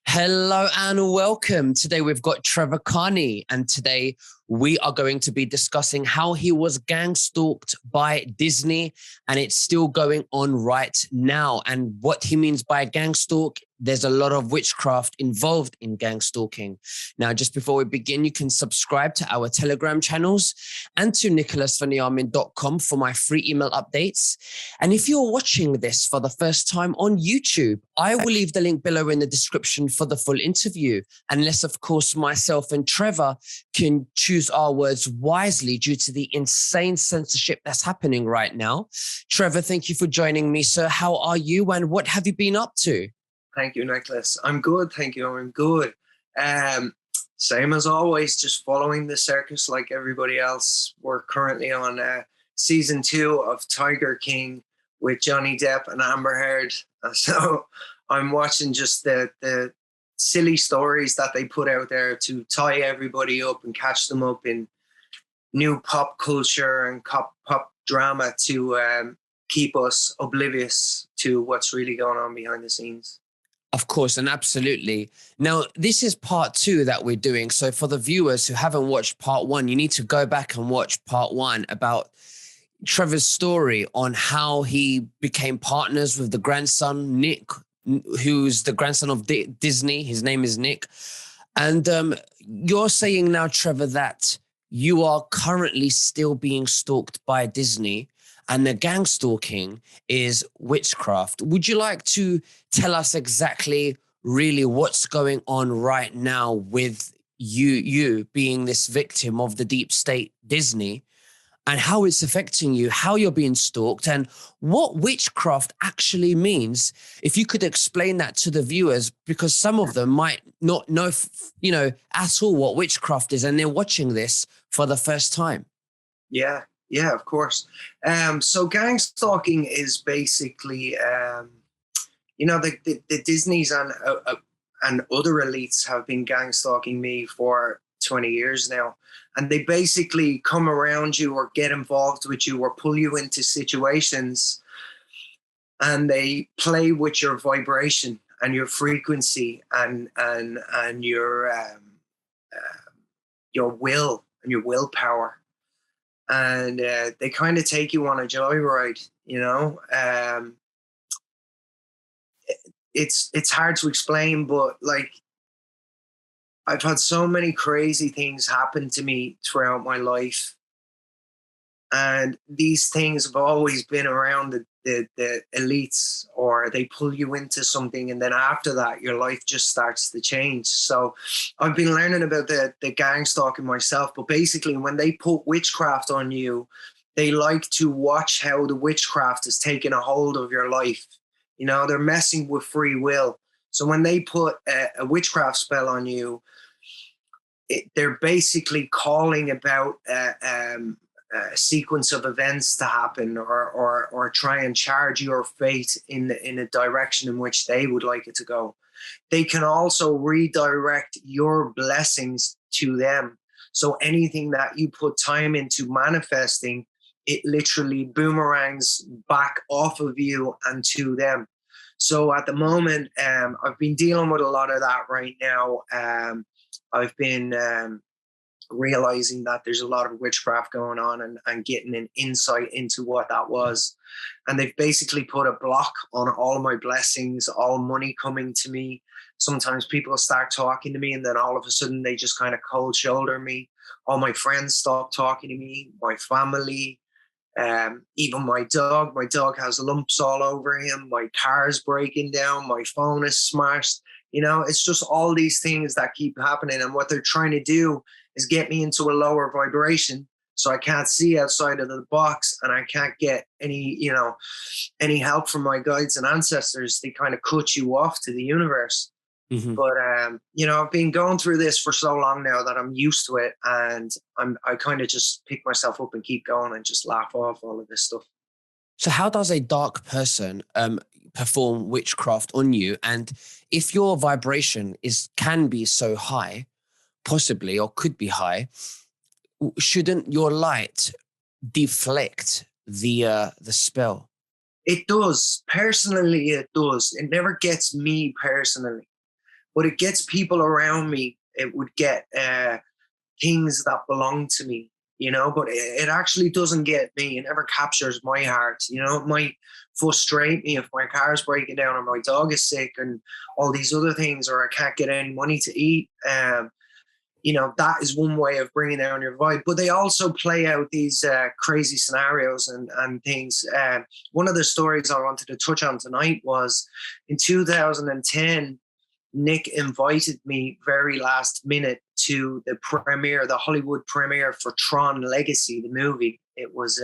Hello and welcome. Today we've got Trevor Karney, and today we are going to be discussing how he was gang stalked by Disney, and it's still going on right now. And what he means by gang stalk, there's a lot of witchcraft involved in gang stalking. Now, just before we begin, you can subscribe to our Telegram channels and to nicholasveniamin.com for my free email updates. And if you're watching this for the first time on YouTube, I will leave the link below in the description for the full interview, unless, of course, myself and Trevor can choose our words wisely due to the insane censorship that's happening right now. Trevor, thank you for joining me, sir. How are you and what have you been up to? Thank you, Nicholas. I'm good, thank you. I'm good. Same as always, just following the circus like everybody else. We're currently on season 2 of Tiger King with Johnny Depp and Amber Heard. So I'm watching just the silly stories that they put out there to tie everybody up and catch them up in new pop culture and pop drama to keep us oblivious to what's really going on behind the scenes. Of course, and absolutely. Now, this is part 2 that we're doing. So for the viewers who haven't watched part 1, you need to go back and watch part 1 about Trevor's story on how he became partners with the grandson, Nick, who's the grandson of Disney. His name is Nick. And you're saying now, Trevor, that you are currently still being stalked by Disney, and the gang stalking is witchcraft. Would you like to tell us exactly really what's going on right now with you being this victim of the deep state Disney, and how it's affecting you, how you're being stalked, and what witchcraft actually means? If you could explain that to the viewers, because some of them might not know, at all what witchcraft is, and they're watching this for the first time. Yeah, of course. So gang stalking is basically, the Disneys and other elites have been gang stalking me for 20 years now. And they basically come around you or get involved with you or pull you into situations, and they play with your vibration and your frequency and your will and your willpower. And they kind of take you on a joyride, It's hard to explain, but like, I've had so many crazy things happen to me throughout my life. And these things have always been around the elites, or they pull you into something, and then after that, your life just starts to change. So I've been learning about the gang stalking myself, but basically when they put witchcraft on you, they like to watch how the witchcraft is taking a hold of your life. They're messing with free will. So when they put a witchcraft spell on you, they're basically calling about a sequence of events to happen, or try and charge your fate in a direction in which they would like it to go. They can also redirect your blessings to them. So anything that you put time into manifesting, it literally boomerangs back off of you and to them. So at the moment, I've been dealing with a lot of that right now. I've been realizing that there's a lot of witchcraft going on, and getting an insight into what that was. And they've basically put a block on all my blessings, all money coming to me. Sometimes people start talking to me, and then all of a sudden they just kind of cold shoulder me. All my friends stop talking to me, my family, even my dog. My dog has lumps all over him. My car's breaking down. My phone is smashed. It's just all these things that keep happening. And what they're trying to do is get me into a lower vibration, so I can't see outside of the box, and I can't get any help from my guides and ancestors. They kind of cut you off to the universe. Mm-hmm. But, I've been going through this for so long now that I'm used to it, and I kind of just pick myself up and keep going and just laugh off all of this stuff. So how does a dark person perform witchcraft on you? And if your vibration can be so high, possibly, or could be high, shouldn't your light deflect the spell? It does. Personally, it does. It never gets me personally. but it gets people around me. It would get things that belong to me, you know, but it actually doesn't get me. It never captures my heart. You know, it might frustrate me if my car's breaking down or my dog is sick and all these other things, or I can't get any money to eat. You know, that is one way of bringing down your vibe. But they also play out these crazy scenarios and things. One of the stories I wanted to touch on tonight was in 2010, Nick invited me very last minute to the premiere, the Hollywood premiere for Tron Legacy, the movie. It was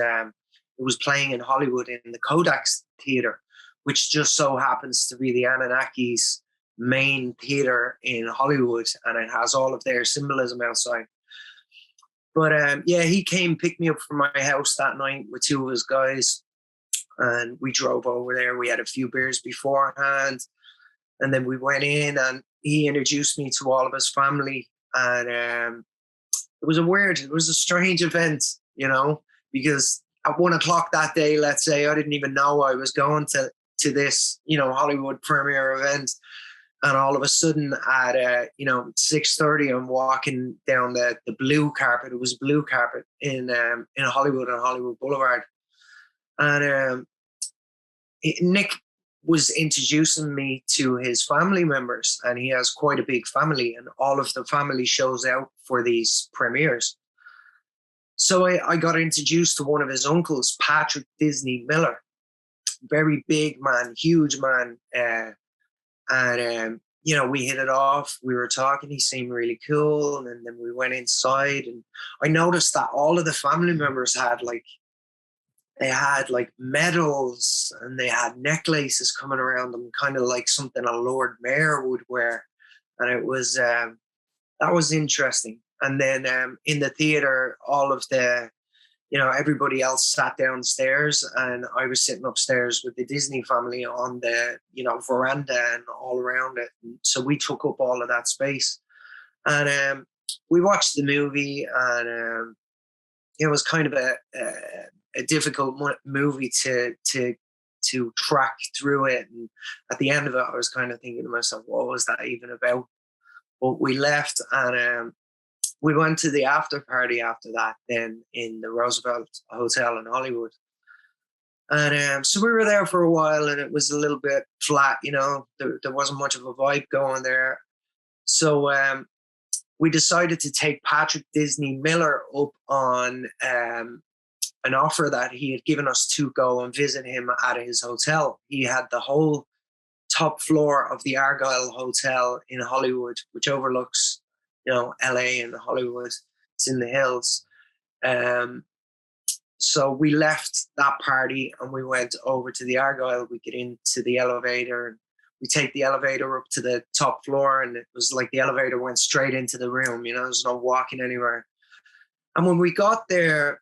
playing in Hollywood in the Kodak Theater, which just so happens to be the Annunnaki's main theater in Hollywood, and it has all of their symbolism outside. But yeah, he came, picked me up from my house that night with two of his guys, and we drove over there. We had a few beers beforehand, and then we went in, and he introduced me to all of his family. And it was a strange event, you know, because at 1 o'clock that day, let's say, I didn't even know I was going to this, you know, Hollywood premiere event. And all of a sudden at, 6:30, I'm walking down the blue carpet. It was blue carpet in Hollywood, on Hollywood Boulevard. And Nick was introducing me to his family members, and he has quite a big family, and all of the family shows out for these premieres. So I got introduced to one of his uncles, Patrick Disney Miller, very big man, huge man. And we hit it off. We were talking. He seemed really cool. And then we went inside, and I noticed that all of the family members had medals, and they had necklaces coming around them, kind of like something a Lord Mayor would wear. And it was, that was interesting. And then in the theater, all of the, everybody else sat downstairs, and I was sitting upstairs with the Disney family on the, veranda and all around it. And so we took up all of that space, and we watched the movie, and it was kind of a difficult movie to track through it. And at the end of it, I was kind of thinking to myself, what was that even about? But we left, and we went to the after party after that, then in the Roosevelt Hotel in Hollywood. And so we were there for a while, and it was a little bit flat, there wasn't much of a vibe going there. So we decided to take Patrick Disney Miller up on an offer that he had given us to go and visit him at his hotel. He had the whole top floor of the Argyle Hotel in Hollywood, which overlooks, LA and Hollywood. It's in the hills. So we left that party and we went over to the Argyle. We get into the elevator, and we take the elevator up to the top floor, and it was like the elevator went straight into the room. There's no walking anywhere. And when we got there,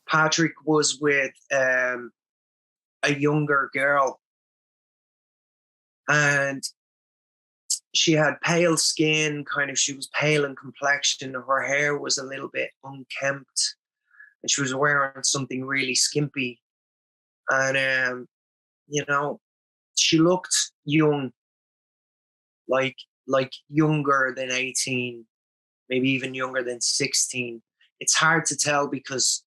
Patrick was with a younger girl, and she had pale skin, she was pale in complexion. Her hair was a little bit unkempt, and she was wearing something really skimpy. And, she looked young, like younger than 18, maybe even younger than 16. It's hard to tell because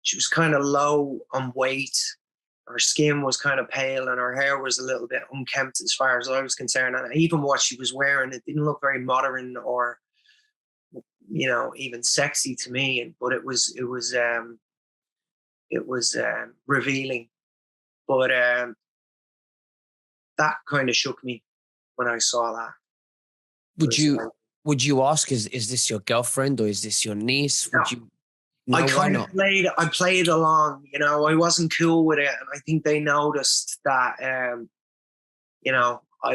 she was kind of low on weight. Her skin was kind of pale, and her hair was a little bit unkempt as far as I was concerned. And even what she was wearing, it didn't look very modern or, even sexy to me. But it was revealing. But that kind of shook me when I saw that. Would you ask, is this your girlfriend or is this your niece? No. Would you? No, I played along, I wasn't cool with it. And I think they noticed that, I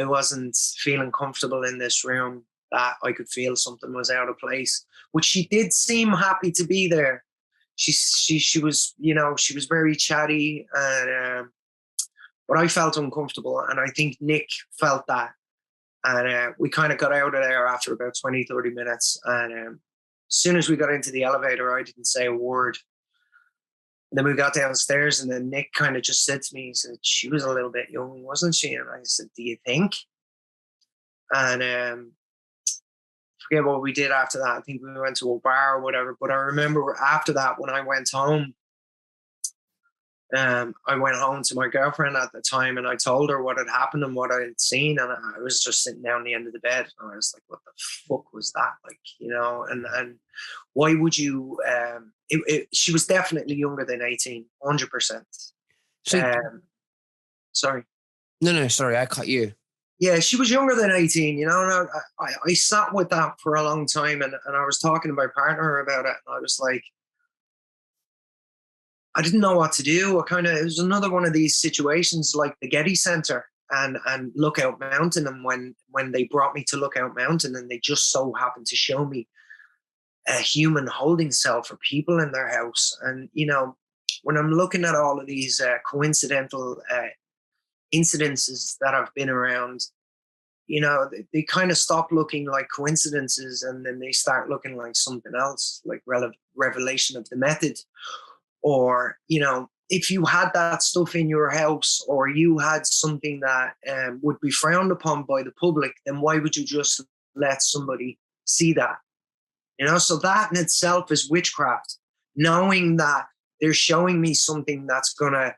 wasn't feeling comfortable in this room, that I could feel something was out of place, which she did seem happy to be there. She was, she was very chatty, and, but I felt uncomfortable. And I think Nick felt that. And we kind of got out of there after about 20, 30 minutes. And, as soon as we got into the elevator, I didn't say a word. And then we got downstairs, and then Nick kind of just said to me, he said, she was a little bit young, wasn't she? And I said, do you think? And forget what we did after that. I think we went to a bar or whatever. But I remember after that, when I went home, I went home to my girlfriend at the time, and I told her what had happened and what I had seen. And I was just sitting down the end of the bed, and I was like, "What the fuck was that?" Like, you know, and why would you? She was definitely younger than 18, 100%. So, Sorry. no, sorry, I cut you. Yeah, she was younger than 18, you know, and I sat with that for a long time, and I was talking to my partner about it, and I was like, I didn't know what to do. It was another one of these situations like the Getty Center and Lookout Mountain. And when they brought me to Lookout Mountain, and they just so happened to show me a human holding cell for people in their house. And, you know, when I'm looking at all of these coincidental incidences that have been around, you know, they kind of stop looking like coincidences, and then they start looking like something else, like revelation of the method. Or, you know, if you had that stuff in your house, or you had something that would be frowned upon by the public, then why would you just let somebody see that? You know, so that in itself is witchcraft. Knowing that they're showing me something that's gonna,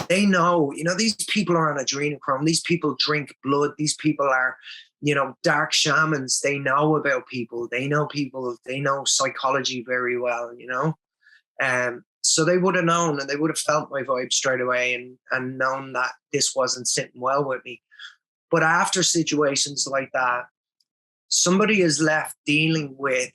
they know, you know, these people are on adrenochrome. These people drink blood. These people are, you know, dark shamans. They know about people. They know people. They know psychology very well, you know. So they would have known, and they would have felt my vibe straight away, and known that this wasn't sitting well with me. But after situations like that, somebody is left dealing with,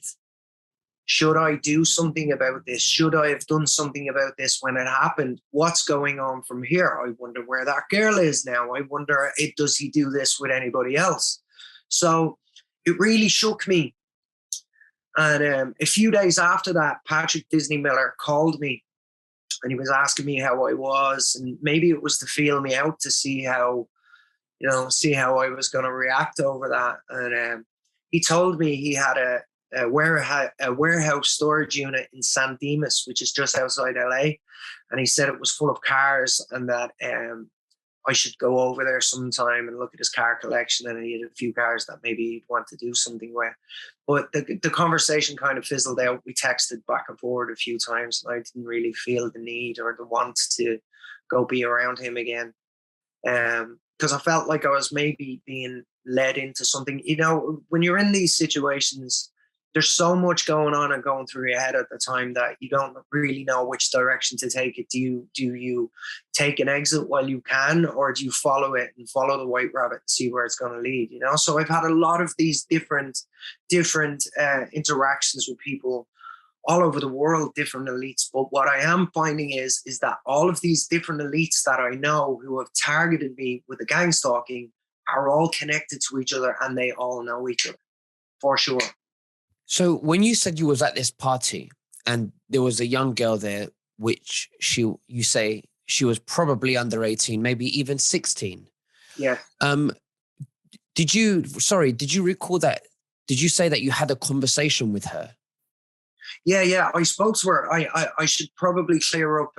should I do something about this? Should I have done something about this when it happened? What's going on from here? I wonder where that girl is now. I wonder, does he do this with anybody else? So it really shook me. And a few days after that, Patrick Disney Miller called me, and he was asking me how I was, and maybe it was to feel me out, to see how, you know, see how I was going to react over that. And he told me he had a warehouse storage unit in San Dimas, which is just outside LA, and he said it was full of cars, and that I should go over there sometime and look at his car collection, and he had a few cars that maybe he'd want to do something with. But the conversation kind of fizzled out. We texted back and forward a few times, and I didn't really feel the need or the want to go be around him again. Because I felt like I was maybe being led into something. You know, when you're in these situations, there's so much going on and going through your head at the time that you don't really know which direction to take it. Do you take an exit while you can, or do you follow it and follow the white rabbit and see where it's going to lead? You know, so I've had a lot of these different interactions with people all over the world, different elites. But what I am finding is that all of these different elites that I know who have targeted me with the gang stalking are all connected to each other, and they all know each other for sure. So when you said you was at this party and there was a young girl there, which you say she was probably under 18, maybe even 16. Yeah. Did you recall that? Did you say that you had a conversation with her? Yeah. I spoke to her. I should probably clear up.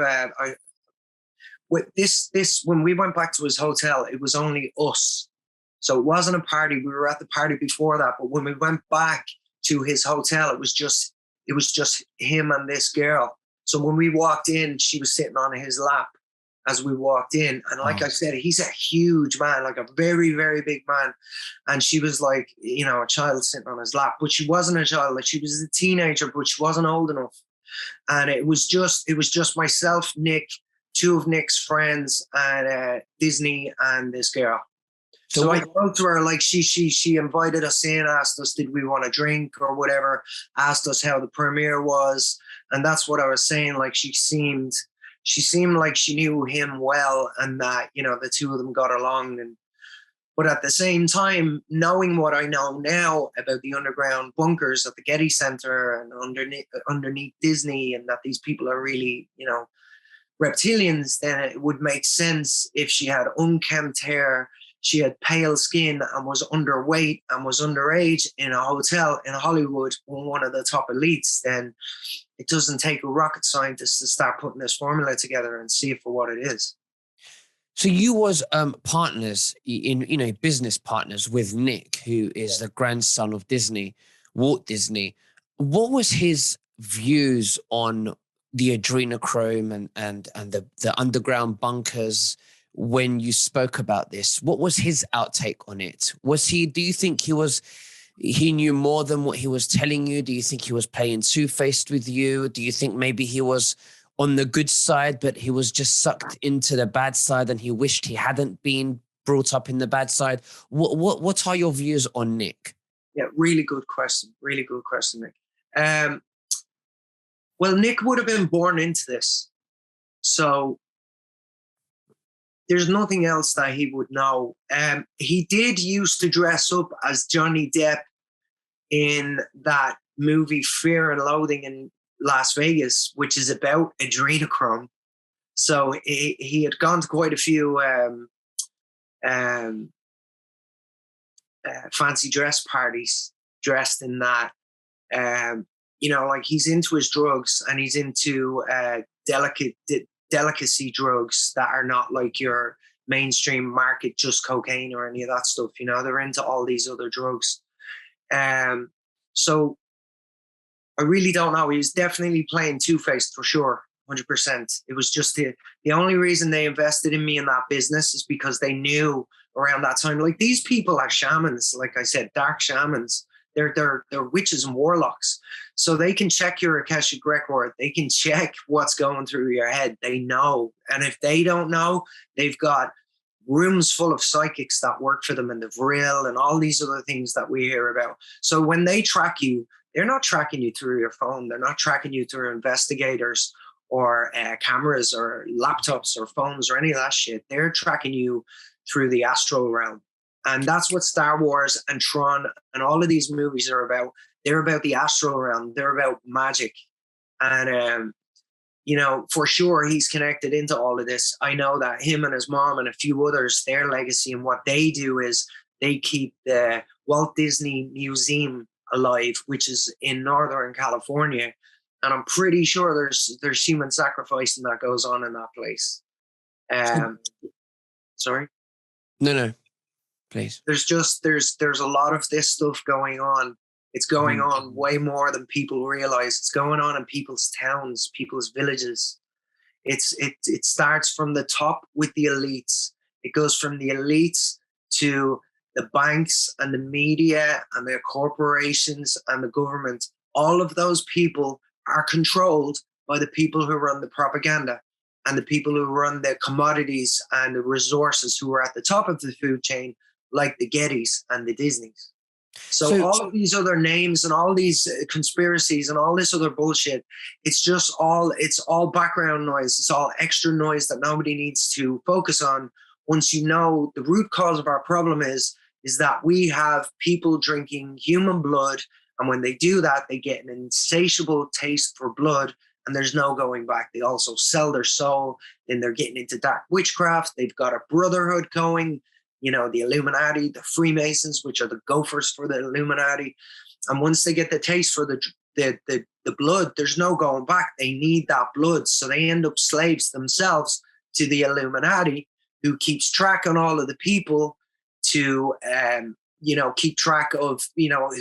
With this, when we went back to his hotel, it was only us. So it wasn't a party. We were at the party before that. But when we went back to his hotel, it was just him and this girl. So when we walked in, she was sitting on his lap as we walked in. And like I said, he's a huge man, like a very, very big man. And she was like, you know, a child sitting on his lap, but she wasn't a child. Like, she was a teenager, but she wasn't old enough. And it was just myself, Nick, two of Nick's friends, and Disney and this girl. So I spoke to her, like she invited us in, asked us, did we want a drink or whatever, asked us how the premiere was. And that's what I was saying. Like, she seemed like she knew him well, and that, you know, the two of them got along. But at the same time, knowing what I know now about the underground bunkers at the Getty Center and underneath Disney, and that these people are really, you know, reptilians, then it would make sense if she had unkempt hair, she had pale skin, and was underweight and was underage in a hotel in Hollywood, one of the top elites. Then it doesn't take a rocket scientist to start putting this formula together and see it for what it is. So you was partners in, business partners with Nick, who is the grandson of Disney, Walt Disney. What was his views on the adrenochrome and the underground bunkers when you spoke about this? What was his outtake on it? Do you think he knew more than what he was telling you? Do you think he was playing two-faced with you? Do you think maybe he was on the good side, but he was just sucked into the bad side and he wished he hadn't been brought up in the bad side? What are your views on Nick? Yeah, really good question. Really good question, Nick. Well, Nick would have been born into this. So there's nothing else that he would know. He did used to dress up as Johnny Depp in that movie Fear and Loathing in Las Vegas, which is about adrenochrome. So he had gone to quite a few fancy dress parties dressed in that. Like he's into his drugs, and he's into delicacy drugs that are not like your mainstream market, just cocaine or any of that stuff. They're into all these other drugs. So I really don't know. He was definitely playing two-faced for sure, 100%. It was just the only reason they invested in me in that business is because they knew around that time, like, these people are shamans, like I said, dark shamans. They're witches and warlocks. So they can check your Akashic record. They can check what's going through your head. They know. And if they don't know, they've got rooms full of psychics that work for them, and the Vril and all these other things that we hear about. So when they track you, they're not tracking you through your phone. They're not tracking you through investigators or cameras or laptops or phones or any of that shit. They're tracking you through the astral realm. And that's what Star Wars and Tron and all of these movies are about. They're about the astral realm. They're about magic. And, for sure, he's connected into all of this. I know that him and his mom and a few others, their legacy and what they do is they keep the Walt Disney Museum alive, which is in Northern California. And I'm pretty sure there's human sacrificing that goes on in that place. Sorry? No. Please. There's a lot of this stuff going on. It's going on way more than people realize. It's going on in people's towns, people's villages. It starts from the top with the elites. It goes from the elites to the banks and the media and the corporations and the government. All of those people are controlled by the people who run the propaganda and the people who run the commodities and the resources, who are at the top of the food chain, like the Gettys and the Disneys. So all of these other names and all these conspiracies and all this other bullshit, it's all background noise. It's all extra noise that nobody needs to focus on. Once you know the root cause of our problem is that we have people drinking human blood. And when they do that, they get an insatiable taste for blood, and there's no going back. They also sell their soul. Then they're getting into dark witchcraft. They've got a brotherhood going. The Illuminati, the Freemasons, which are the gophers for the Illuminati. And once they get the taste for the blood, there's no going back. They need that blood. So they end up slaves themselves to the Illuminati, who keeps track on all of the people to, keep track of,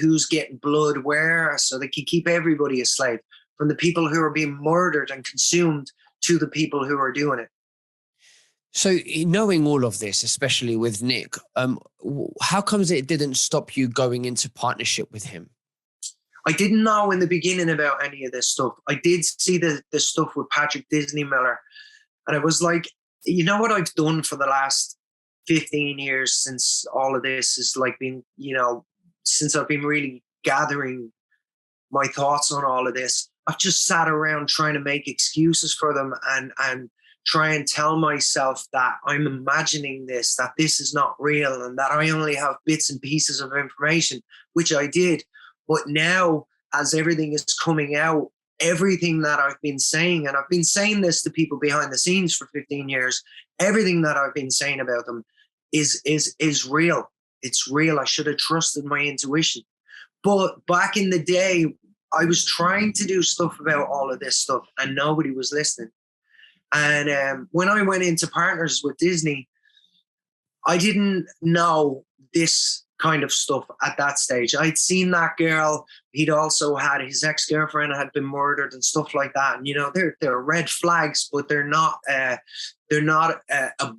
who's getting blood where. So they can keep everybody a slave, from the people who are being murdered and consumed to the people who are doing it. So knowing all of this, especially with Nick, how comes it didn't stop you going into partnership with him? I didn't know in the beginning about any of this stuff. I did see the stuff with Patrick Disney Miller. And it was like, what I've done for the last 15 years since all of this is like been, since I've been really gathering my thoughts on all of this, I've just sat around trying to make excuses for them and try and tell myself that I'm imagining this, that this is not real, and that I only have bits and pieces of information, which I did. But now, as everything is coming out, everything that I've been saying, and I've been saying this to people behind the scenes for 15 years, everything that I've been saying about them is real. It's real. I should have trusted my intuition. But back in the day, I was trying to do stuff about all of this stuff, and nobody was listening. And when I went into partners with Disney, I didn't know this kind of stuff at that stage. I'd seen that girl. He'd also had his ex-girlfriend had been murdered and stuff like that. And, you know, they're red flags, but they're not a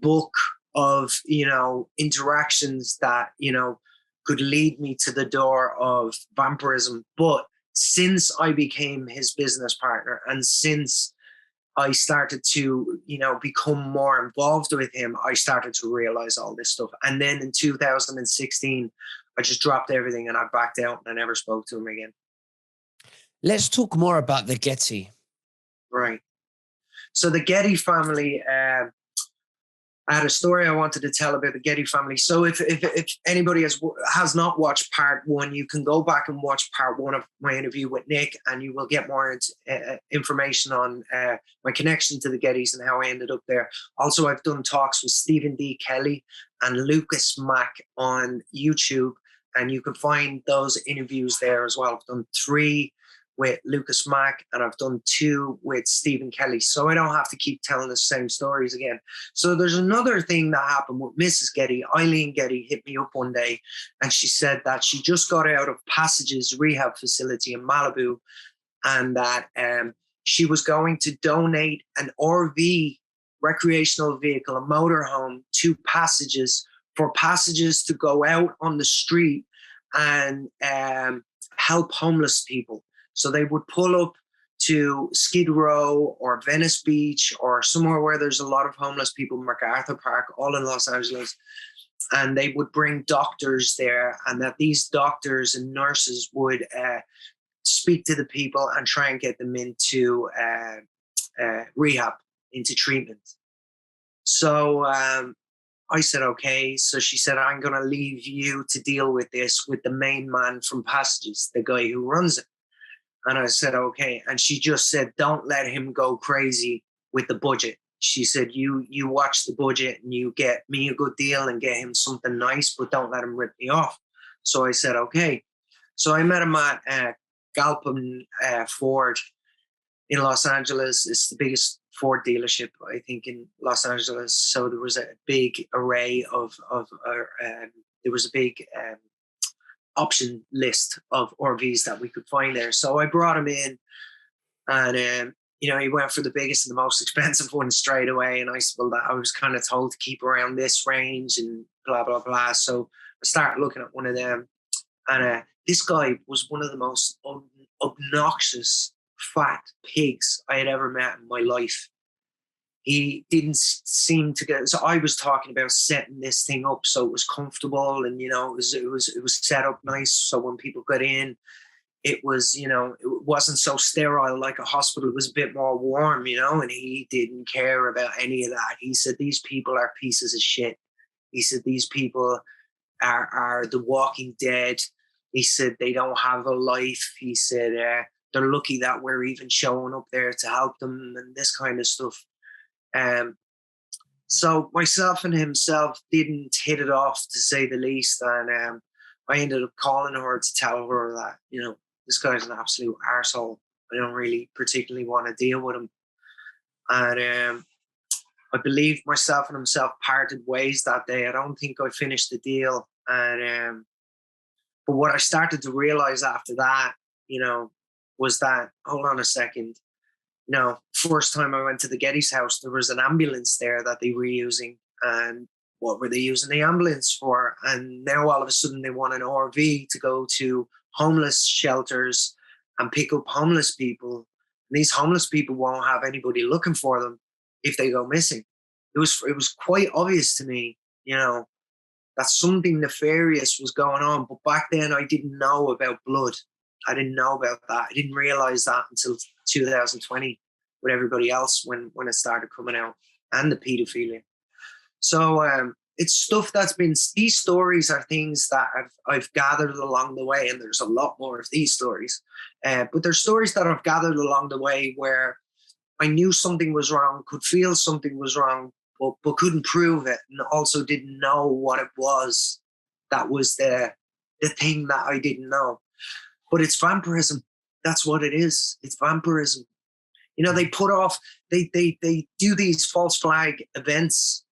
book of, you know, interactions that, you know, could lead me to the door of vampirism. But since I became his business partner and since I started to, you know, become more involved with him, I started to realize all this stuff. And then in 2016, I just dropped everything and I backed out and I never spoke to him again. Let's talk more about the Getty. Right. So the Getty family, I had a story I wanted to tell about the Getty family. So if anybody has not watched part one, you can go back and watch part one of my interview with Nick, and you will get more information on my connection to the Gettys and how I ended up there. Also, I've done talks with Steven D Kelley and Lucas Mack on YouTube, and you can find those interviews there as well. I've done 3 with Lucas Mack, and I've done 2 with Steven Kelley, so I don't have to keep telling the same stories again. So there's another thing that happened with Mrs. Getty. Eileen Getty hit me up one day, and she said that she just got out of Passages rehab facility in Malibu, and that she was going to donate an RV, recreational vehicle, a motorhome, to Passages, for Passages to go out on the street and help homeless people. So they would pull up to Skid Row or Venice Beach or somewhere where there's a lot of homeless people, MacArthur Park, all in Los Angeles. And they would bring doctors there, and that these doctors and nurses would speak to the people and try and get them into rehab, into treatment. So I said, okay. So she said, I'm going to leave you to deal with this with the main man from Passages, the guy who runs it. And I said, okay. And she just said, don't let him go crazy with the budget. She said, you watch the budget and you get me a good deal and get him something nice, but don't let him rip me off. So I said, okay. So I met him at Galpin Ford in Los Angeles. It's the biggest Ford dealership, I think, in Los Angeles. So there was a big array there was a big option list of RVs that we could find there. So I brought him in, and you know, he went for the biggest and the most expensive one straight away. And I said, well, I was kind of told to keep around this range and blah, blah, blah. So I started looking at one of them, and this guy was one of the most obnoxious fat pigs I had ever met in my life. He didn't seem to get. So I was talking about setting this thing up so it was comfortable, and you know, it was set up nice. So when people got in, it was, you know, it wasn't so sterile like a hospital. It was a bit more warm, you know. And he didn't care about any of that. He said these people are pieces of shit. He said these people are the Walking Dead. He said they don't have a life. He said they're lucky that we're even showing up there to help them and this kind of stuff. So myself and himself didn't hit it off, to say the least. And I ended up calling her to tell her that, you know, this guy's an absolute arsehole. I don't really particularly want to deal with him. And I believe myself and himself parted ways that day. I don't think I finished the deal. And but what I started to realize after that, you know, was that, hold on a second. You know, first time I went to the Getty's house, there was an ambulance there that they were using. And what were they using the ambulance for? And now all of a sudden they want an RV to go to homeless shelters and pick up homeless people. And these homeless people won't have anybody looking for them if they go missing. It was quite obvious to me, you know, that something nefarious was going on. But back then I didn't know about blood. I didn't know about that. I didn't realize that until 2020 with everybody else when it started coming out, and the pedophilia. So it's stuff that's been, these stories are things that I've gathered along the way, and there's a lot more of these stories. But there's stories that I've gathered along the way where I knew something was wrong, could feel something was wrong, but couldn't prove it, and also didn't know what it was. That was the thing that I didn't know. But it's vampirism. That's what it is. It's vampirism. You know, they put off, they do these false flag events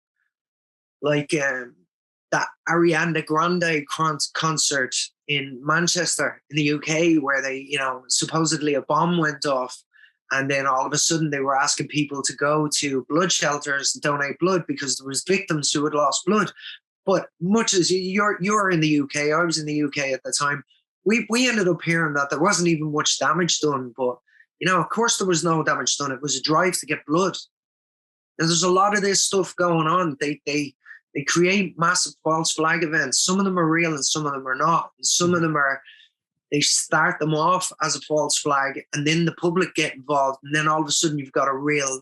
like that Ariana Grande concert in Manchester in the UK, where they, you know, supposedly a bomb went off, and then all of a sudden they were asking people to go to blood shelters and donate blood because there was victims who had lost blood. But much as you're in the UK, I was in the UK at the time, we ended up hearing that there wasn't even much damage done. But, you know, of course there was no damage done. It was a drive to get blood. And there's a lot of this stuff going on. They create massive false flag events. Some of them are real and some of them are not. And some of them are, they start them off as a false flag and then the public get involved. And then all of a sudden you've got a real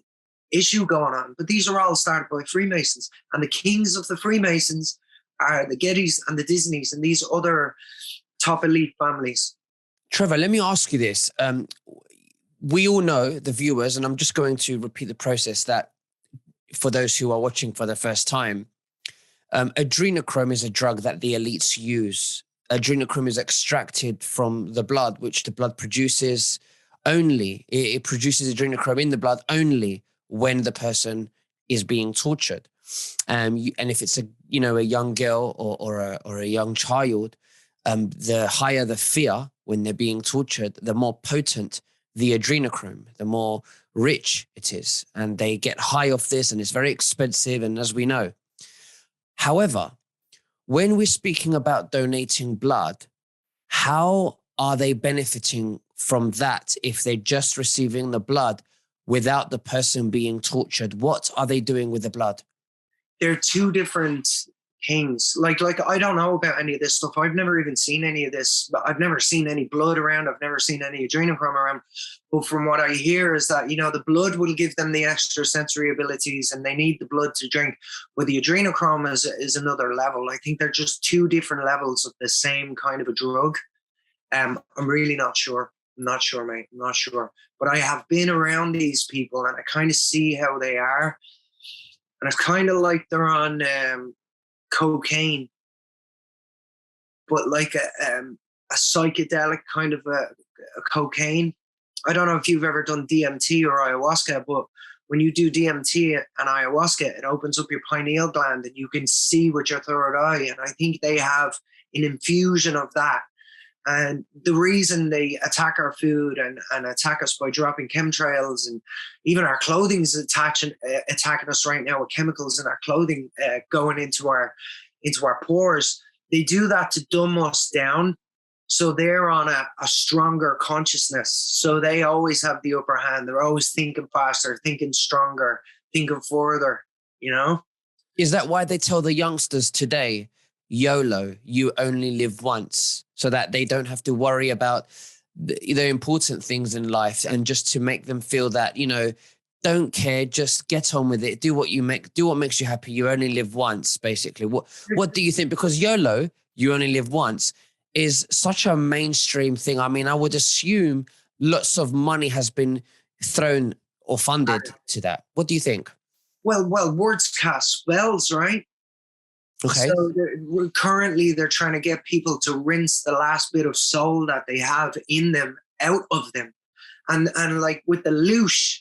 issue going on. But these are all started by Freemasons. And the kings of the Freemasons are the Gettys and the Disneys and these other top elite families. Trevor, let me ask you this. We all know, the viewers, and I'm just going to repeat the process that for those who are watching for the first time, adrenochrome is a drug that the elites use. Adrenochrome is extracted from the blood, which the blood produces only. It produces adrenochrome in the blood only when the person is being tortured. And if it's a young girl or a young child, the higher the fear when they're being tortured, the more potent the adrenochrome, the more rich it is. And they get high off this, and it's very expensive, and as we know. However, when we're speaking about donating blood, how are they benefiting from that if they're just receiving the blood without the person being tortured? What are they doing with the blood? They're two different things. Like I don't know about any of this stuff. I've never even seen any of this. I've never seen any blood around. I've never seen any adrenochrome around. But from what I hear is that, you know, the blood will give them the extra sensory abilities and they need the blood to drink. With the adrenochrome is another level. I think they're just two different levels of the same kind of a drug. I'm really not sure. I'm not sure, mate. I'm not sure. But I have been around these people and I kind of see how they are. And it's kind of like they're on cocaine, but like a psychedelic kind of a cocaine. I don't know if you've ever done DMT or ayahuasca, but when you do DMT and ayahuasca, it opens up your pineal gland and you can see with your third eye. And I think they have an infusion of that. And the reason they attack our food and attack us by dropping chemtrails, and even our clothing's attacking us right now with chemicals in our clothing going into our pores. They do that to dumb us down. So they're on a stronger consciousness. So they always have the upper hand. They're always thinking faster, thinking stronger, thinking further, you know? Is that why they tell the youngsters today, YOLO, you only live once, so that they don't have to worry about the important things in life, and just to make them feel that, you know, don't care, just get on with it, do what makes you happy, you only live once, basically. What do you think? Because YOLO, you only live once, is such a mainstream thing. I mean, I would assume lots of money has been thrown or funded to that. What do you think? Well, words cast spells, right? Okay. So they're trying to get people to rinse the last bit of soul that they have in them out of them. And like with the loosh,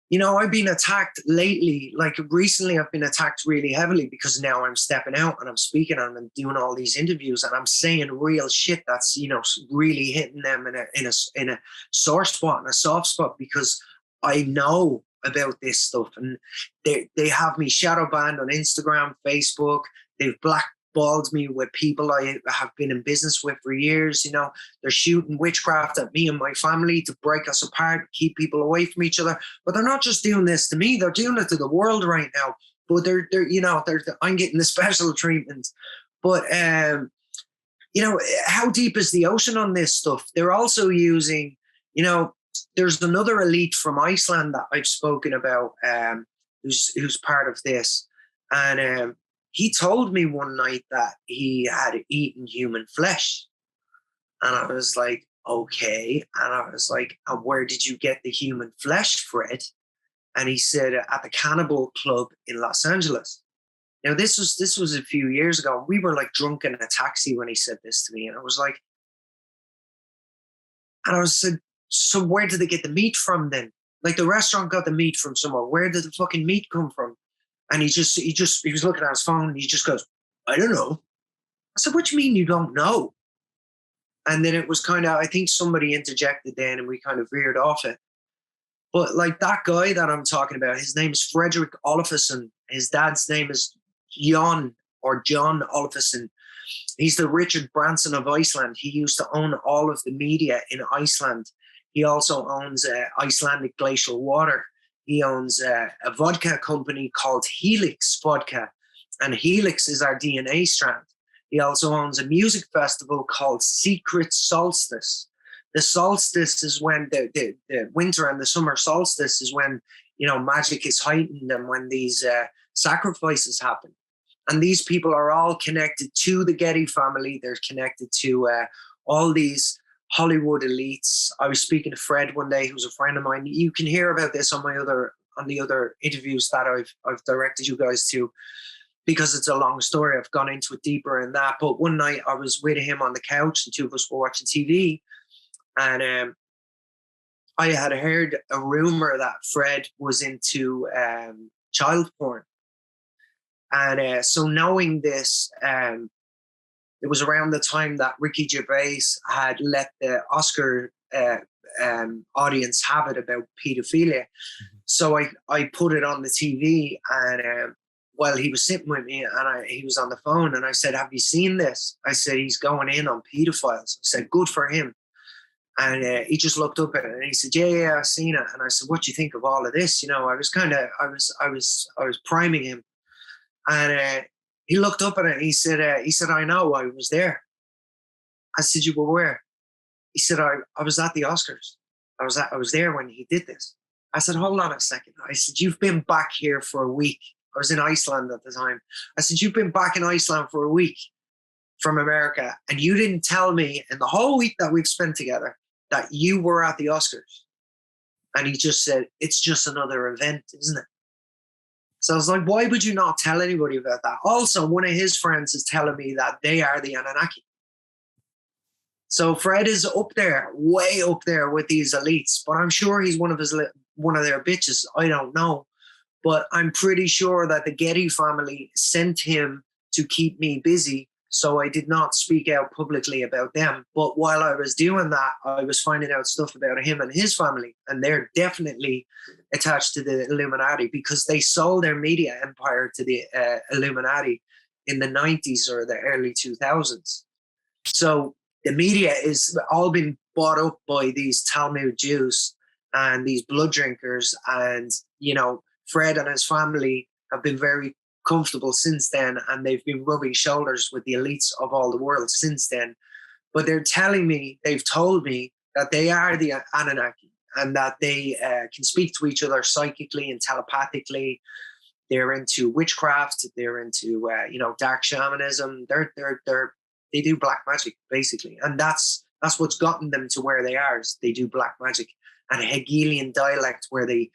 you know, I've been attacked lately. Like recently I've been attacked really heavily because now I'm stepping out and I'm speaking and I'm doing all these interviews and I'm saying real shit that's, you know, really hitting them in a sore spot and a soft spot, because I know about this stuff. And they have me shadow banned on Instagram, Facebook. They've blackballed me with people I have been in business with for years. You know, they're shooting witchcraft at me and my family to break us apart, keep people away from each other. But they're not just doing this to me, they're doing it to the world right now. But I'm getting the special treatment. But you know, how deep is the ocean on this stuff? They're also using, you know, there's another elite from Iceland that I've spoken about, who's part of this. And he told me one night that he had eaten human flesh. And I was like, okay. And I was like, and where did you get the human flesh, Fred? And he said, at the Cannibal Club in Los Angeles. Now, this was a few years ago. We were like drunk in a taxi when he said this to me. And I was like, so where did they get the meat from then? Like the restaurant got the meat from somewhere. Where did the fucking meat come from? And he was looking at his phone and he just goes, I don't know. I said, what do you mean you don't know? And then it was kind of, I think somebody interjected then and we kind of veered off it. But like that guy that I'm talking about, his name is Frederick Olafsson. His dad's name is John Olafsson. He's the Richard Branson of Iceland. He used to own all of the media in Iceland. He also owns Icelandic glacial water. He owns a vodka company called Helix Vodka, and Helix is our DNA strand. He also owns a music festival called Secret Solstice. The solstice is when the winter and the summer solstice is when, you know, magic is heightened and when these sacrifices happen. And these people are all connected to the Getty family. They're connected to all these Hollywood elites. I was speaking to Fred one day, who's a friend of mine. You can hear about this on the other interviews that I've directed you guys to, because it's a long story. I've gone into it deeper in that. But one night I was with him on the couch, and two of us were watching TV, and I had heard a rumor that Fred was into child porn. And so knowing this, it was around the time that Ricky Gervais had let the Oscar audience have it about pedophilia. Mm-hmm. So I put it on the TV, and while he was sitting with me, and he was on the phone, and I said, have you seen this? I said, he's going in on pedophiles. I said, good for him. And he just looked up at it and he said, yeah, I've seen it. And I said, what do you think of all of this? You know, I was priming him. And he looked up at it and he said, I know, I was there. I said, you were where? He said, I was at the Oscars. I was there when he did this. I said, hold on a second. I said, you've been back here for a week. I was in Iceland at the time. I said, you've been back in Iceland for a week from America, and you didn't tell me in the whole week that we've spent together that you were at the Oscars. And he just said, it's just another event, isn't it? So I was like, why would you not tell anybody about that? Also, one of his friends is telling me that they are the Anunnaki. So Fred is up there, way up there with these elites, but I'm sure he's one of their bitches. I don't know. But I'm pretty sure that the Getty family sent him to keep me busy. So I did not speak out publicly about them. But while I was doing that, I was finding out stuff about him and his family. And they're definitely attached to the Illuminati because they sold their media empire to the Illuminati in the 90s or the early 2000s. So the media is all been bought up by these Talmud Jews and these blood drinkers. And, you know, Fred and his family have been very comfortable since then, and they've been rubbing shoulders with the elites of all the world since then. But they've told me that they are the Anunnaki and that they can speak to each other psychically and telepathically. They're into witchcraft. They're into dark shamanism. They do black magic basically, and that's what's gotten them to where they are. Is they do black magic and Hegelian dialect, where they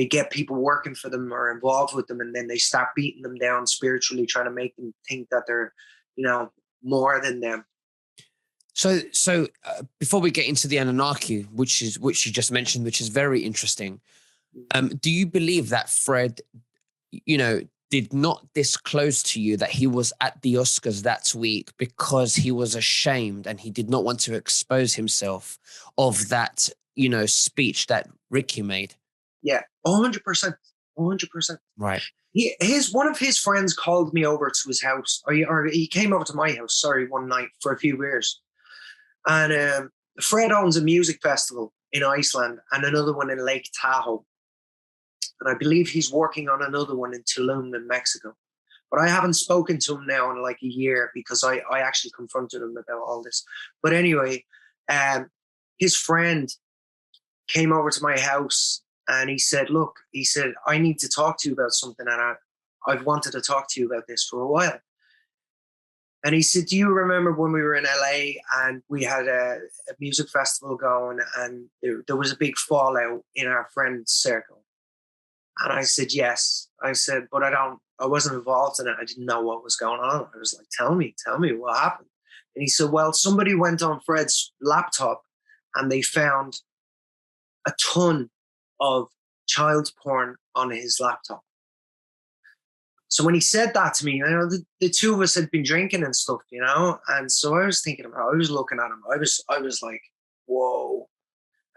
get people working for them or involved with them, and then they start beating them down spiritually, trying to make them think that they're, more than them. So before we get into the Anunnaki, which you just mentioned, which is very interesting, do you believe that Fred, did not disclose to you that he was at the Oscars that week because he was ashamed and he did not want to expose himself of that, speech that Ricky made? Yeah, 100%. 100%. Right. One of his friends called me over to his house, or he came over to my house, one night for a few beers. And Fred owns a music festival in Iceland and another one in Lake Tahoe. And I believe he's working on another one in Tulum in Mexico. But I haven't spoken to him now in like a year because I actually confronted him about all this. But anyway, his friend came over to my house and he said, I need to talk to you about something. And I've wanted to talk to you about this for a while. And he said, do you remember when we were in LA and we had a music festival going and there was a big fallout in our friend circle? And I said, yes. I said, but I wasn't involved in it. I didn't know what was going on. I was like, tell me what happened. And he said, well, somebody went on Fred's laptop and they found a ton of child porn on his laptop. So when he said that to me, I know the two of us had been drinking and stuff, you know, and so I was thinking about, I was looking at him, I was like, whoa.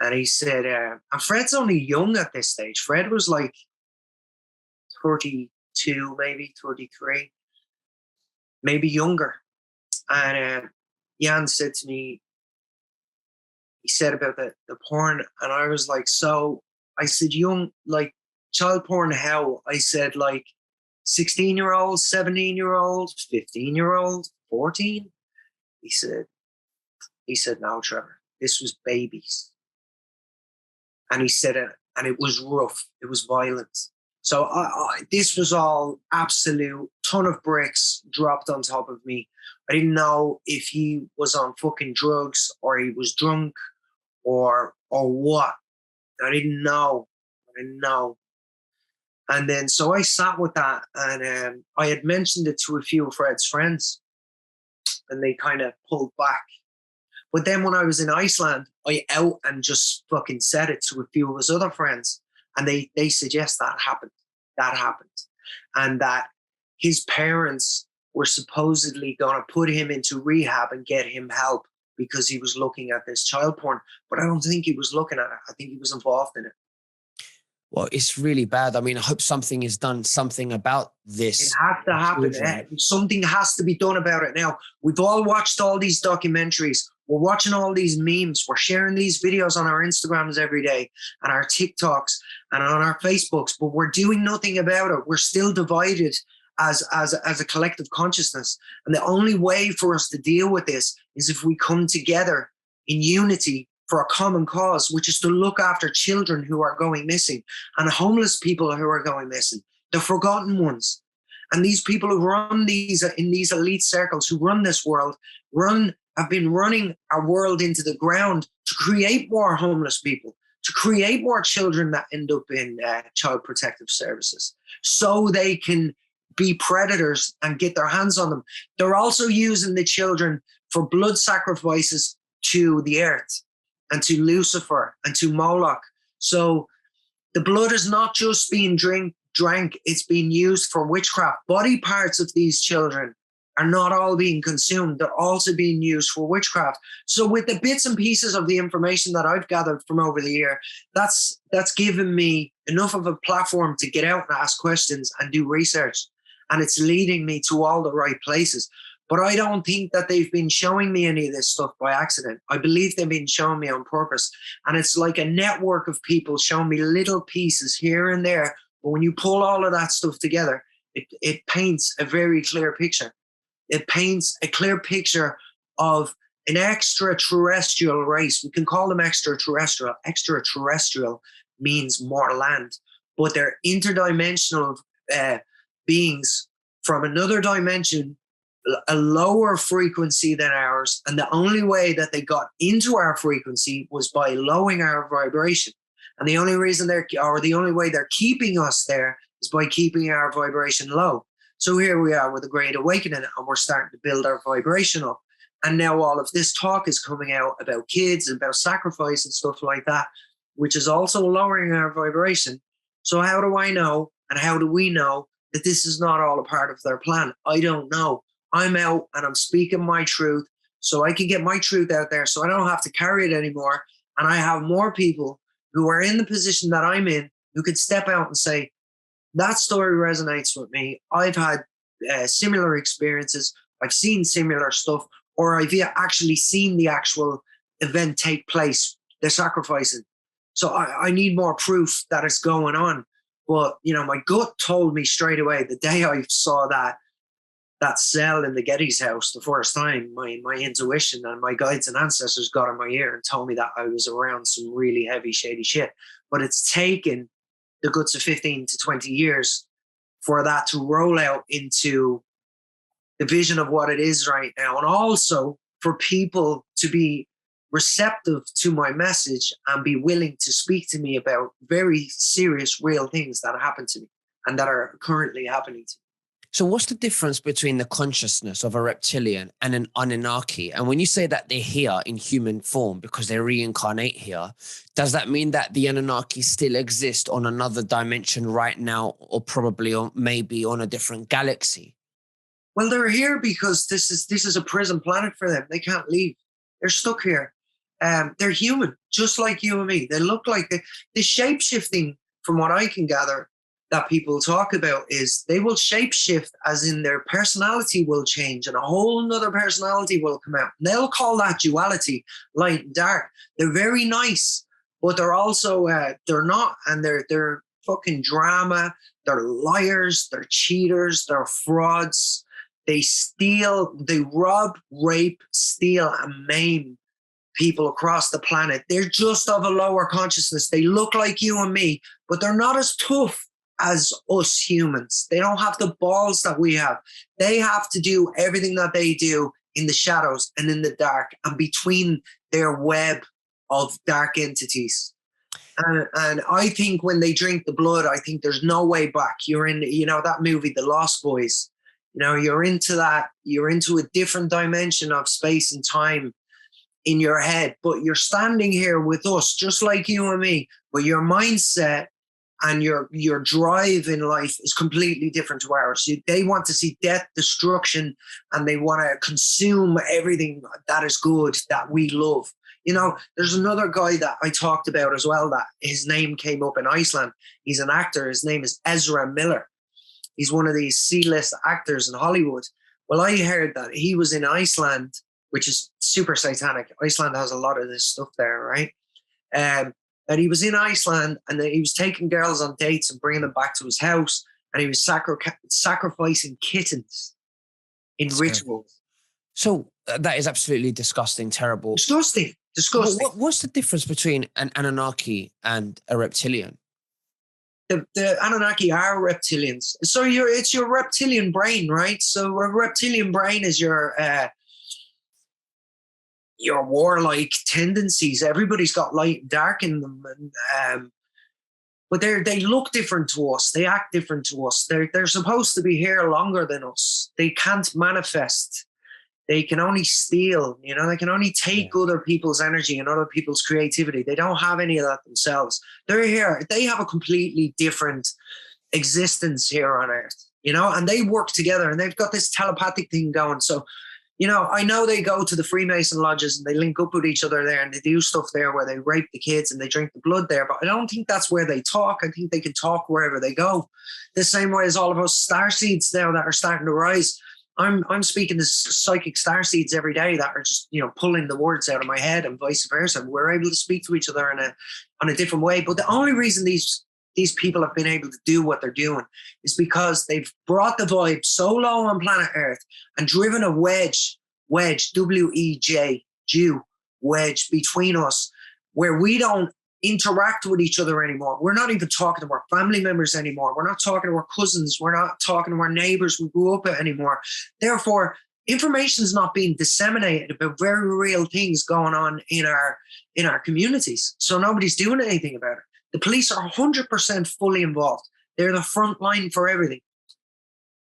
And he said, and Fred's only young at this stage. Fred was like 32, maybe 33, maybe younger. And Jan said to me, he said about the porn, and I was like, so I said, young, like child porn, how? I said, like 16-year-olds, 17-year-olds, 15-year-olds, 14. He said, no, Trevor, this was babies. And he said it, and it was rough. It was violent. So this was all absolute ton of bricks dropped on top of me. I didn't know if he was on fucking drugs or he was drunk or what. I didn't know. And then so I sat with that, and I had mentioned it to a few of Fred's friends, and they kind of pulled back. But then when I was in Iceland, I out and just fucking said it to a few of his other friends. And they suggest that happened. And that his parents were supposedly going to put him into rehab and get him help because he was looking at this child porn. But I don't think he was looking at it. I think he was involved in it. Well, it's really bad. I mean, I hope something is done, something about this. It has to happen. Something has to be done about it now. We've all watched all these documentaries. We're watching all these memes. We're sharing these videos on our Instagrams every day and our TikToks and on our Facebooks, but we're doing nothing about it. We're still divided as a collective consciousness. And the only way for us to deal with this is if we come together in unity for a common cause, which is to look after children who are going missing and homeless people who are going missing, the forgotten ones. And these people who run these in these elite circles, who run this world, have been running our world into the ground to create more homeless people, to create more children that end up in child protective services, so they can be predators and get their hands on them. They're also using the children for blood sacrifices to the earth and to Lucifer and to Moloch. So the blood is not just being drank, it's being used for witchcraft. Body parts of these children are not all being consumed. They're also being used for witchcraft. So with the bits and pieces of the information that I've gathered from over the year, that's given me enough of a platform to get out and ask questions and do research. And it's leading me to all the right places. But I don't think that they've been showing me any of this stuff by accident. I believe they've been showing me on purpose. And it's like a network of people showing me little pieces here and there. But when you pull all of that stuff together, it paints a very clear picture. It paints a clear picture of an extraterrestrial race. We can call them extraterrestrial. Extraterrestrial means more land. But they're interdimensional beings from another dimension, a lower frequency than ours. And the only way that they got into our frequency was by lowering our vibration. And the only way they're keeping us there is by keeping our vibration low. So here we are with a Great Awakening, and we're starting to build our vibration up. And now all of this talk is coming out about kids and about sacrifice and stuff like that, which is also lowering our vibration. So how do I know, and how do we know that this is not all a part of their plan? I don't know. I'm out and I'm speaking my truth so I can get my truth out there so I don't have to carry it anymore. And I have more people who are in the position that I'm in who can step out and say, that story resonates with me. I've had similar experiences. I've seen similar stuff, or I've actually seen the actual event take place, the sacrificing. So I need more proof that it's going on. But, you know, my gut told me straight away the day I saw that cell in the Getty's house the first time, my intuition and my guides and ancestors got in my ear and told me that I was around some really heavy, shady shit. But it's taken the guts of 15 to 20 years for that to roll out into the vision of what it is right now. And also for people to be receptive to my message and be willing to speak to me about very serious, real things that happen to me and that are currently happening to me. So what's the difference between the consciousness of a reptilian and an Anunnaki? And when you say that they're here in human form because they reincarnate here, does that mean that the Anunnaki still exist on another dimension right now, or probably or maybe on a different galaxy? Well, they're here because this is a prison planet for them. They can't leave. They're stuck here. They're human, just like you and me. They look like the shape shifting, from what I can gather, that people talk about is they will shapeshift, as in their personality will change and a whole nother personality will come out. And they'll call that duality, light and dark. They're very nice, but they're also they're not, and they're fucking drama. They're liars. They're cheaters. They're frauds. They steal. They rob, rape, steal, and maim people across the planet. They're just of a lower consciousness. They look like you and me, but they're not as tough as us humans. They don't have the balls that we have. They have to do everything that they do in the shadows and in the dark and between their web of dark entities. And I think when they drink the blood, I think there's no way back. You're in, that movie, The Lost Boys. You're into that. You're into a different dimension of space and time in your head, but you're standing here with us, just like you and me, but your mindset and your drive in life is completely different to ours. They want to see death, destruction, and they want to consume everything that is good, that we love. There's another guy that I talked about as well, that his name came up in Iceland. He's an actor. His name is Ezra Miller. He's one of these C-list actors in Hollywood. Well, I heard that he was in Iceland, which is super satanic. Iceland has a lot of this stuff there, right? That he was in Iceland and that he was taking girls on dates and bringing them back to his house, and he was sacrificing kittens in rituals. So that is absolutely disgusting, terrible. Disgusting. What's the difference between an Anunnaki and a reptilian? The Anunnaki are reptilians. So it's your reptilian brain, right? So a reptilian brain is your warlike tendencies. Everybody's got light and dark in them, but they look different to us. They act different to us. They're supposed to be here longer than us. They can't manifest. They can only steal. They can only take other people's energy and other people's creativity. They don't have any of that themselves. They're here. They have a completely different existence here on Earth. And they work together, and they've got this telepathic thing going. So, I know they go to the Freemason lodges and they link up with each other there, and they do stuff there where they rape the kids and they drink the blood there. But I don't think that's where they talk. I think they can talk wherever they go. The same way as all of us starseeds now that are starting to rise. I'm speaking to psychic starseeds every day that are just, pulling the words out of my head, and vice versa. We're able to speak to each other on a different way. But the only reason these people have been able to do what they're doing is because they've brought the vibe so low on planet Earth and driven a wedge, W-E-J, Jew, wedge between us, where we don't interact with each other anymore. We're not even talking to our family members anymore. We're not talking to our cousins. We're not talking to our neighbors we grew up with anymore. Therefore, information is not being disseminated about very real things going on in our communities. So nobody's doing anything about it. The police are 100% fully involved. They're the front line for everything.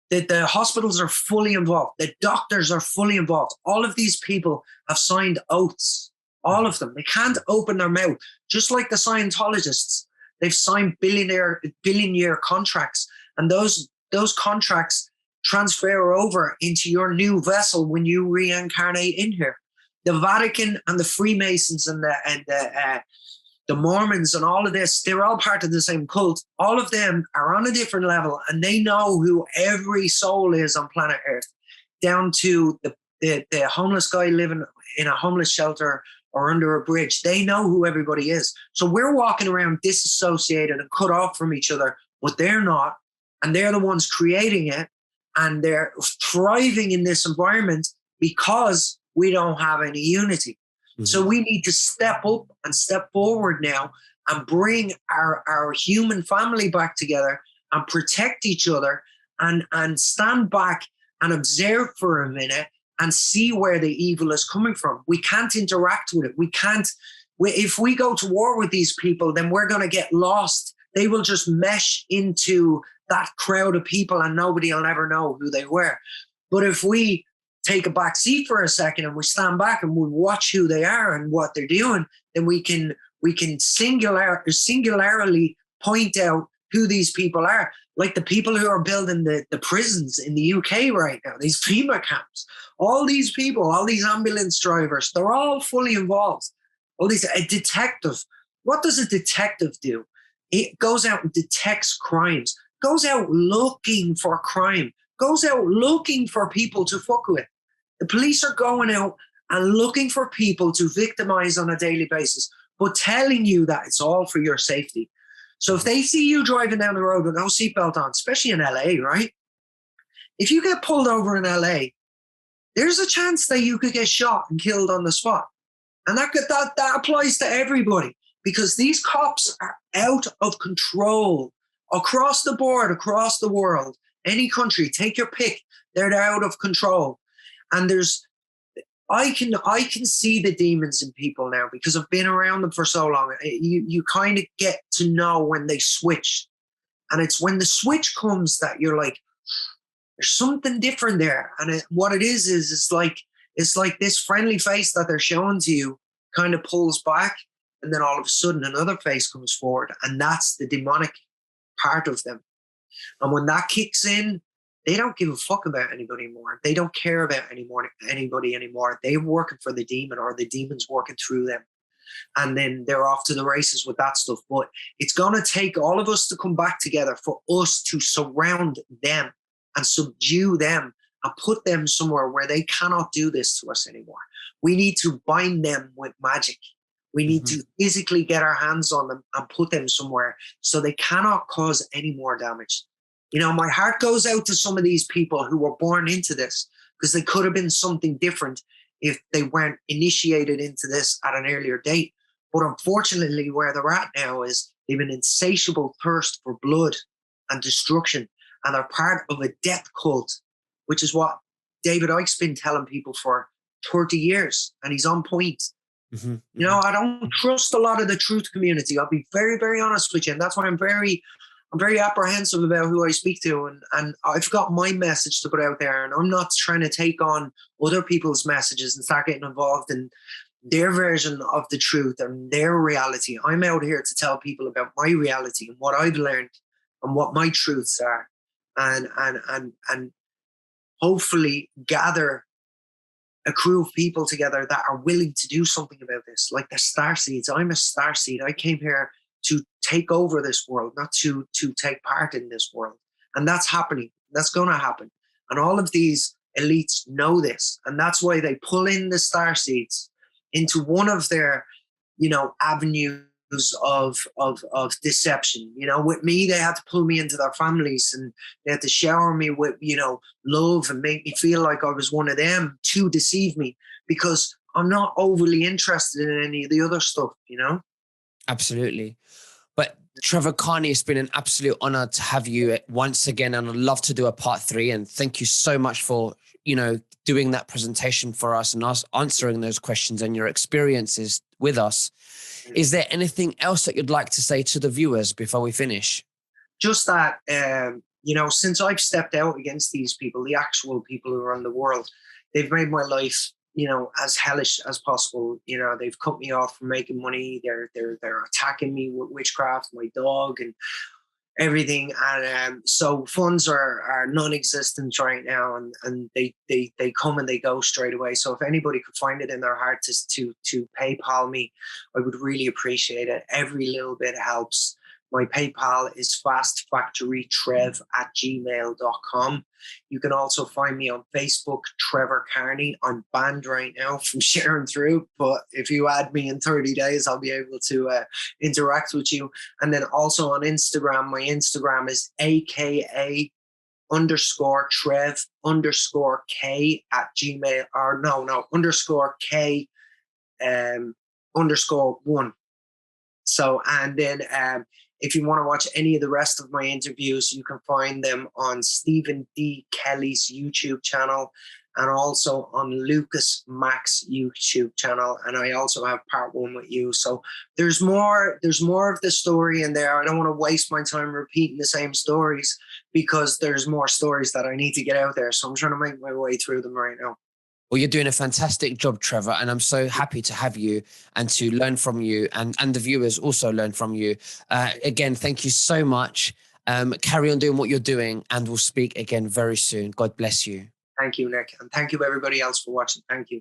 The hospitals are fully involved. The doctors are fully involved. All of these people have signed oaths. All of them. They can't open their mouth. Just like the Scientologists, they've signed billion-year contracts. And those contracts transfer over into your new vessel when you reincarnate in here. The Vatican and the Freemasons and the Mormons and all of this, they're all part of the same cult. All of them are on a different level, and they know who every soul is on planet Earth, down to the homeless guy living in a homeless shelter or under a bridge. They know who everybody is. So we're walking around disassociated and cut off from each other, but they're not. And they're the ones creating it. And they're thriving in this environment because we don't have any unity. Mm-hmm. So we need to step up and step forward now and bring our human family back together and protect each other and stand back and observe for a minute and see where the evil is coming from. We can't interact with it. If we go to war with these people, then we're going to get lost. They will just mesh into that crowd of people and nobody will ever know who they were. But if we take a back seat for a second and we stand back and we watch who they are and what they're doing, then we can singularly point out who these people are. Like the people who are building the prisons in the UK right now, these FEMA camps, all these people, all these ambulance drivers, they're all fully involved. All these, a detective, what does a detective do? It goes out and detects crimes, goes out looking for crime, goes out looking for people to fuck with. The police are going out and looking for people to victimize on a daily basis, but telling you that it's all for your safety. So if they see you driving down the road with no seatbelt on, especially in LA, right? If you get pulled over in LA, there's a chance that you could get shot and killed on the spot. And that applies to everybody, because these cops are out of control across the board, across the world, any country, take your pick. They're out of control. And I can see the demons in people now because I've been around them for so long. You kind of get to know when they switch. And it's when the switch comes that you're like, there's something different there. And what it is it's like this friendly face that they're showing to you kind of pulls back. And then all of a sudden another face comes forward. And that's the demonic part of them. And when that kicks in, they don't give a fuck about anybody anymore. They don't care about anybody anymore. They're working for the demon, or the demon's working through them. And then they're off to the races with that stuff. But it's going to take all of us to come back together for us to surround them and subdue them and put them somewhere where they cannot do this to us anymore. We need to bind them with magic. We need to physically get our hands on them and put them somewhere so they cannot cause any more damage. You know, my heart goes out to some of these people who were born into this, because they could have been something different if they weren't initiated into this at an earlier date. But unfortunately, where they're at now is they have an insatiable thirst for blood and destruction, and they're part of a death cult, which is what David Icke's been telling people for 30 years, and he's on point. You know, I don't trust a lot of the truth community. I'll be very, very honest with you, and that's why I'm very apprehensive about who I speak to, and I've got my message to put out there, and I'm not trying to take on other people's messages and start getting involved in their version of the truth and their reality. I'm out here to tell people about my reality and what I've learned and what my truths are, and hopefully gather a crew of people together that are willing to do something about this, like the starseeds. I'm a starseed. I came here to take over this world, not to take part in this world. And that's happening. That's going to happen. And all of these elites know this. And that's why they pull in the starseeds into one of their, you know, avenues of deception. You know, with me, they had to pull me into their families, and they had to shower me with, you know, love and make me feel like I was one of them to deceive me, because I'm not overly interested in any of the other stuff, you know? Absolutely. But Trevor Karney, it's been an absolute honor to have you once again, and I'd love to do a part 3. And thank you so much for, you know, doing that presentation for us and us answering those questions and your experiences with us. Is there anything else that you'd like to say to the viewers before we finish? Just that, you know, since I've stepped out against these people, the actual people who run the world, they've made my life, you know, as hellish as possible. You know, they've cut me off from making money. They're attacking me with witchcraft, my dog, and everything. And so funds are non-existent right now, and they come and they go straight away. So if anybody could find it in their heart to PayPal me, I would really appreciate it. Every little bit helps. My PayPal is fastfactorytrev@gmail.com. You can also find me on Facebook, Trevor Karney. I'm banned right now from sharing through, but if you add me in 30 days, I'll be able to interact with you. And then also on Instagram, my Instagram is AKA_Trev_K @ no _K _1. So, and then if you want to watch any of the rest of my interviews, you can find them on Steven D Kelley's YouTube channel, and also on Lucas Mack's YouTube channel. And I also have part 1 with you. So there's more of the story in there. I don't want to waste my time repeating the same stories. because there's more stories that I need to get out there. So I'm trying to make my way through them right now. Well, you're doing a fantastic job, Trevor, and I'm so happy to have you and to learn from you, and the viewers also learn from you. Again, thank you so much. Carry on doing what you're doing, and we'll speak again very soon. God bless you. Thank you, Nick. And thank you, everybody else, for watching. Thank you.